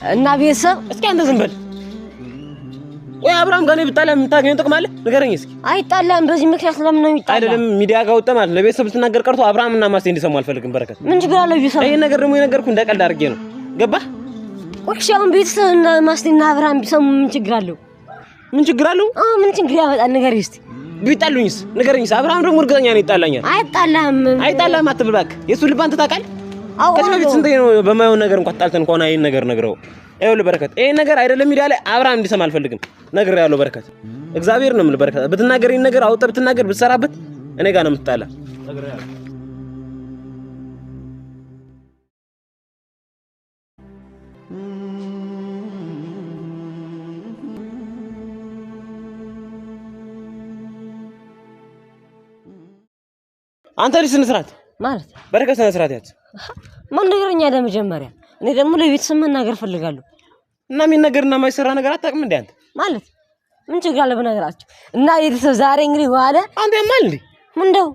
እና ቤተሰብ እስኪ አንተ ዝም በል ወይ አብርሃም ጋር ነው ብታላ የምታገኘው ጥቅም አለ ንገረኝ እስኪ አይጣላም በዚህ ምክንያት ለምን ነው ይጣላ አይደለም ሚዲያ ጋር ወጣ ማለት ለቤተሰብ ልትናገር ቀርቶ አብርሃምና ማስቴ እንዲሰሙ አልፈልግም በረከት ምን ችግር አለው ቤተሰብ ይሄን ነገር ደግሞ የነገርኩህ እንደቀልድ አድርጌ ነው ገባህ ወክሻውን ቤተሰብና ማስቴና አብርሃም ቢሰሙ ምን ችግር አለው ምን ችግር አለው ምን ችግር ያመጣል ንገረኝ እስቲ ቢጣሉኝስ ንገረኝስ አብርሃም ደግሞ እርግጠኛ ነው ይጣላኛል አይጣላም አትብል እባክህ የሱ ልብ አንተ ታውቃለህ ከዚህ በፊት ስንት ነው በማይሆን ነገር እንኳን ጣልተን እንኳን አይን ነገር ነግረው አይውል በረከት ይሄን ነገር አይደለም ሚዲያ ላይ አብርሃም እንዲሰማ አልፈልግም ነገር ያለው በረከት እግዚአብሔር ነው የምልህ በረከት ብትናገረኝ ነገር አውጣ ብትናገር ብትሰራበት እኔ ጋር ነው የምትጣላ ነገር ያለው አንተ ልጅ ስነስርዓት ማለት በረከት ስነስርዓት ያት ማን ነገርኛ ለመጀመሪያ እኔ ደግሞ ለቤተሰብ መናገር ፈልጋለሁ እና ምን ነገርና ማይሰራ ነገር አታውቅም እንዴ አንተ ማለት ምን ችግር አለ በነገራችሁ እና ቤተሰብ ዛሬ እንግዲህ ዋለ አንተ ያማል እንዴ ምንድነው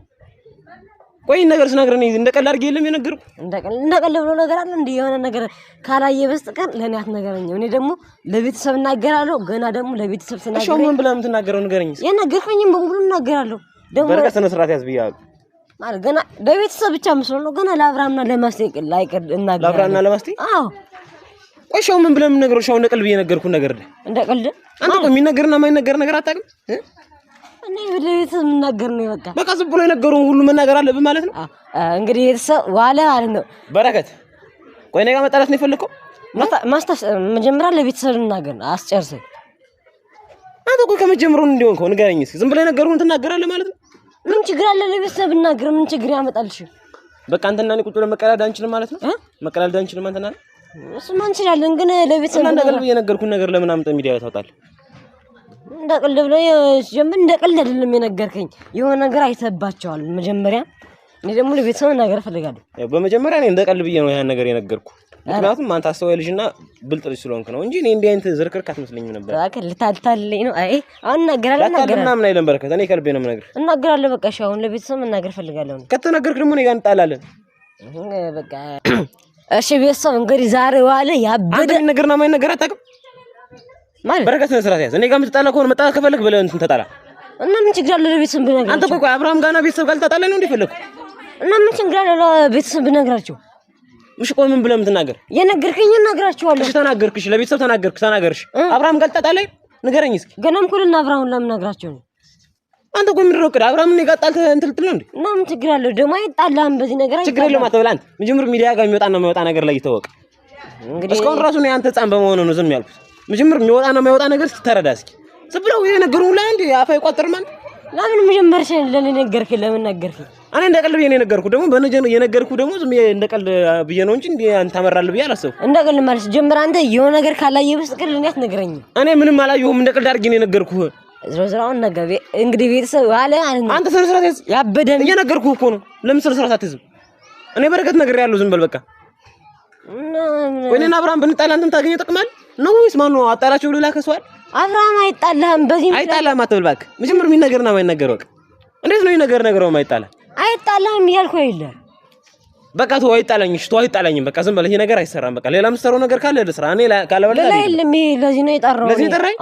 ቆይ ነገር ስነግረኝ እንደቀል አድርጌ የለም የነገርኩ እንደቀል ብሎ ነገር አለ እንዴ የሆነ ነገር ካላየ በስተቀር ለኔ አትነገረኝም እኔ ደግሞ ለቤተሰብ እናገራለሁ ገና ደግሞ ለቤተሰብ ስናገር እሺ ምን ብለህ የምትናገረው ንገረኝ የነገርከኝም በሙሉ እናገራለሁ ደግሞ በረከት ስነስርዓት ያዝ ብያለሁ ማለት ገና ለቤተሰብ ብቻ መስሎ ነው ገና ለአብርሃምና ለማስቴ ላይቀር እናገራለሁ ለአብርሃምና ለማስቴ አዎ ቆይ ሻው ምን ብለህ የምነግረው ሻው እንደቀል ብዬ ነገርኩ ነገር እንደቀል አንተ ቆይ የሚነገርና የማይነገር ነገር አታውቅም እኔ ለቤተሰብ የምናገር ነው በቃ ዝም ብሎ የነገሩን ሁሉ መናገር አለብህ ማለት ነው እንግዲህ ቤተሰብ ዋለ ማለት ነው በረከት ቆይ እኔ ጋር መጣላት ነው የፈለከው ማስታሽ መጀመሪያ ለቤተሰብ እናገር አስጨርሰኝ አንተ ቆይ ከመጀመሩን እንዲሆን ከሆነ ንገረኝ እስኪ ዝም ብለህ የነገሩን ትናገራለህ ማለት ነው ምን ችግር አለ ለቤተሰብ እናገር ምን ችግር ያመጣልሽ በቃ አንተና እኔ ቁጭ ብለን መቀላለድ አንችልም ማለት ነው መቀላለድ አንችልም አንተና እሱ ማን ይችላል ግን ለቤተሰብ እንደቀል የነገርኩን ነገር ለምን አምጣ ሚዲያ ላይ ታውጣለህ እንደቀል ብሎ ጀምር እንደቀል አይደለም የነገርከኝ የሆነ ነገር አይተባቸዋል መጀመሪያ እኔ ደግሞ ለቤተሰብ ነገር ፈልጋለሁ ያው በመጀመሪያ እኔ እንደቀል ብዬ ነው ያን ነገር የነገርኩ ምክንያቱም አንተ አስተዋይ ልጅና ብልጥ ልጅ ስለሆንክ ነው እንጂ እኔ እንዲህ አይነት ዝርክርክ አትመስለኝም ነበር በቃ ልታልታልኝ ነው አይ አሁን እናገራለሁ ምናምን አይደለም በረከት እኔ ከልቤ ነው የምነግርህ እናገራለሁ በቃ እሺ አሁን ለቤተሰብ እናገር ፈልጋለሁ ከተናገርክ ደግሞ እኔ ጋር እንጣላለን በቃ እሺ ቤተሰብ እንግዲህ ዛሬ ዋለ ያበደ አንተ ነገርና ማይነገር አታውቅም ማለት በረከት ስነስርዓት ያዝ እኔ ጋር የምትጣላ ከሆነ መጣላ ከፈለክ ብለህ እንትን ተጣላ እና ምን ችግር አለ ለቤተሰብ ብነግራቸው አንተ ቆይ አብርሃም ጋርና ቤተሰብ ጋር ልታጣላ ነው እንዴ ፈለኩ እና ምን ችግር አለ ለቤተሰብ ብነግራቸው ምሽ ቆይ ምን ብለህ የምትናገር የነገርከኝ እናግራቸዋለሁ እሺ ተናገርክሽ ለቤተሰብ ተናገርሽ አብርሃም ጋር ልታጣላ ንገረኝ እስኪ ገናም ኩልና አብርሃም ለምን ነግራቸው ነው አንተ ቆይ ምንድነው ቅዳ አብርሃም እኔ ጋር ጣልተህ እንትን ልትል ነው እንዴ እና ምን ችግር አለ ደግሞ አይጣላም በዚህ ነገር ችግር የለውም አትበል አንተ መጀመር ሚዲያ ጋር የሚወጣና የማይወጣ ነገር ላይ ይተወቅ እንግዲህ እስካሁን ራሱ ነው አንተ ህፃን በመሆኑ ነው ዝም ያልኩት መጀመር የሚወጣና የማይወጣ ነገር ተረዳ እስኪ ዝም ብለው የነገሩን ላይ አንዴ አፋ ይቆጥርማል ለምን መጀመርሽ ለኔ ነገርክኝ ለምን ነገርክኝ እኔ እንደቀል ብዬ ነው የነገርኩ ደግሞ በነጀ የነገርኩ ደግሞ ዝም እንደቀል ብዬ ነው እንጂ አንተ አመራል ብዬ አላሰብኩ እንደቀል ማለት ጀመር አንተ የሆነ ነገር ካላየ በስተቀር ለኔ አትነግረኝ እኔ ምንም አላየሁም እንደቀል አድርጌ ነው የነገርኩ ዝሮዝራውን ነገር እንግዲህ ቤተሰብ ዋለ አንተ ስነ ስርዓት ያበደን እየነገርኩ እኮ ነው ለምን ስነ ስርዓት አትይዝም እኔ በረከት ነገር ያለው ዝም በል በቃ ወይኔና አብርሃም ብንጣላ አንተም ታገኘው ጥቅማል ነው ወይስ ማን ነው አጣላቸው ብለህ ላከሰዋል አብርሃም አይጣላም በዚህ አይጣላም አትበል እባክህ መጀመር የሚነገርና የማይነገር በቃ እንዴት ነው ይነገር ነገረው የማይጣላ አይጣላም እያልኩ አይደል በቃ ተው አይጣላኝሽ ተው አይጣላኝም በቃ ዝም በል ይሄ ነገር አይሰራም በቃ ሌላ ምሰራው ነገር ካለ ለስራ እኔ ካለበለ ለምን ለዚህ ነው የጠራው ለዚህ ጠራኝ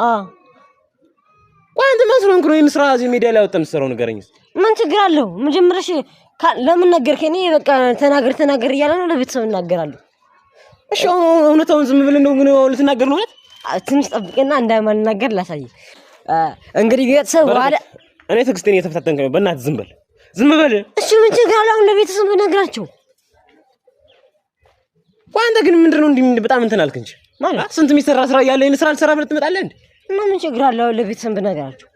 ቆይ አንተ ማስሮን ነው እንስራ እዚህ ሚዲያ ላይ ወጣን ሰራው ነገርኝ ምን ችግር አለው መጀመሪያሽ ለምን ነገርከኝ እኔ በቃ ተናገር እያለ ነው ለቤተሰብ እናገራለሁ እሺ እውነታውን ዝም ብለህ ነው ግን ልትናገር ነው ማለት ትንሽ ጠብቅና እንዳይማልናገር ላሳይ እንግዲህ ቤተሰብ ዋለ እኔ ትግስቴን እየተፈታተንክ ነው በእናትህ ዝም በል እሺ ምን ችግር አለው ለቤተሰብ ነግራቸው ቆይ አንተ ግን ምንድነው እንዴ በጣም እንትን አልክ እንጂ ማለት ስንት የሚሰራ ስራ ያለ ይሄን ስራ አልሰራ ብለህ ትመጣለህ እንዴ እና ምን ችግር አለው ለቤተሰብ ነግራቸው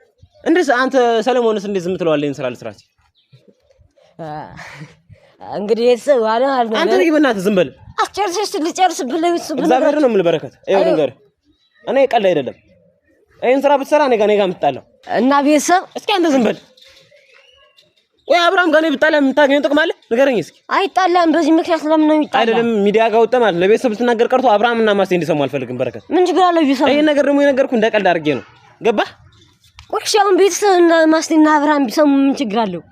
እንደዚህ አንተ ሰለሞንስ እንዴ ዝም ትለዋለህ ይሄን ስራ ልስራች እንግዲህ ቤተሰብ ዋለ ማለት አንተ በእናትህ ዝም በል አስጨርሰሽ ልጨርስብህ ለቤተሰብ እግዚአብሔር ነው የምልህ በረከት ይኸው ነገር እኔ ቀልድ አይደለም ይሄን ስራ ብትሰራ እኔ ጋር የምጣለው እና ቤተሰብ እስኪ አንተ ዝም በል ወይ አብርሃም ጋር ነው ብታላ የምታገኘው ጥቅም አለ ንገረኝ እስኪ አይጣላም በዚህ ምክንያት ለምን ነው ይጣላ አይደለም ሚዲያ ጋር ወጣ ማለት ለቤተሰብ ልትናገር ቀርቶ አብርሃምና ማስቴ እንዲሰሙ አልፈልግም በረከት ምን ችግር አለው ቤተሰብ ይሄን ነገር ደግሞ የነገርኩ እንደቀልድ አድርጌ ነው ገባህ ወክሻውን ቤተሰብና ማስቴና አብርሃም ቢሰሙ ምን ችግር አለው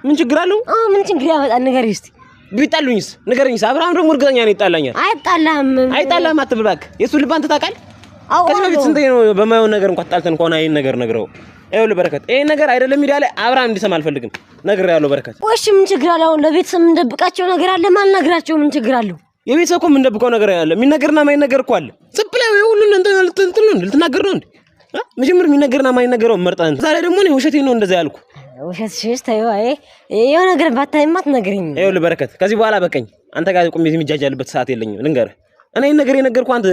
ምን ችግር አለው ምን ችግር ያመጣል ንገረኝ እስቲ ቢጣሉኝስ ንገረኝስ። አብርሃም ደግሞ እርግጠኛ ነኝ ይጣላኛል። አይጣላህም አትብል እባክህ። የእሱ ልብ አንተ ታውቃለህ። ከዚህ በፊት ስንት ነው በማይሆን ነገር እንኳን ጣልተን ከሆነ አይን ነገር ነግረው። ይኸውልህ በረከት ይሄን ነገር አይደለም ሚዲያ ላይ አብርሃም እንዲሰማ አልፈልግም። ነግሬሃለሁ በረከት። እሺ ምን ችግር አለው? ለቤተሰብ የምንደብቃቸው ነገር አለ ማልነግራቸው ምን ችግር አለው? የቤተሰብ እኮ የምንደብቀው ነገር አለ። የሚነገርና የማይነገር እኮ አለ። ዝም ብለህ ሁሉን እንትን ልትናገር ነው እንዴ? መጀመሪያ የሚነገርና የማይነገረው መርጠን ዛሬ ደግሞ ነው ውሸቴን ነው እንደዛ ያልኩ። ውሸትሽስ ተይው። የሆነ ነገር ባታይማ አትነግሪኝ። ይኸውልህ በረከት ከዚህ በኋላ በቀኝ አንተ ጋር ቁሜ የሚጃጃልበት ሰዓት የለኝም። ልንገርህ እኔ ይሄን ነገር የነገርኩህ አንተ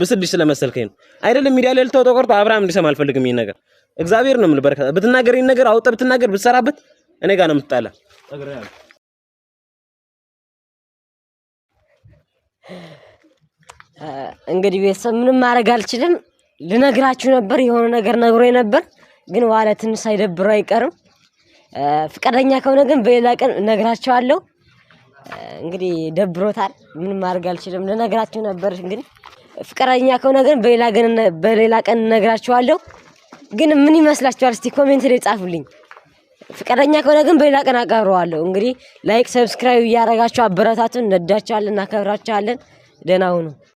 ብስልሽ ስለመሰልከኝ ነው። አይደለም ሚዲያ ላይ ልተወው ተቆርጦ አብርሃም እንዲሰማ አልፈልግም። ይሄን ነገር እግዚአብሔር ነው የምልህ በረከት። ብትናገር ይሄን ነገር አውጥተህ ብትናገር ብትሰራበት እኔ ጋር ነው የምትጣላ። እንግዲህ ቤተሰብ ምንም ማድረግ አልችልም። ልነግራችሁ ነበር የሆነ ነገር ነግሮኝ ነበር፣ ግን ዋለ ትንሽ ሳይደብረው አይቀርም። ፍቃደኛ ከሆነ ግን በሌላ ቀን እነግራችኋለሁ። እንግዲህ ደብሮታል፣ ምንም ማድረግ አልችልም። ልነግራችሁ ነበር እንግዲህ ፍቃደኛ ከሆነ ግን በሌላ ቀን እነግራችኋለሁ። ግን ምን ይመስላችኋል? እስቲ ኮሜንት ላይ ጻፉልኝ። ፍቃደኛ ከሆነ ግን በሌላ ቀን አቀርበዋለሁ። እንግዲህ ላይክ፣ ሰብስክራይብ እያደረጋችሁ አበረታቱን። እንወዳችኋለን፣ እናከብራችኋለን። ደህና ሁኑ።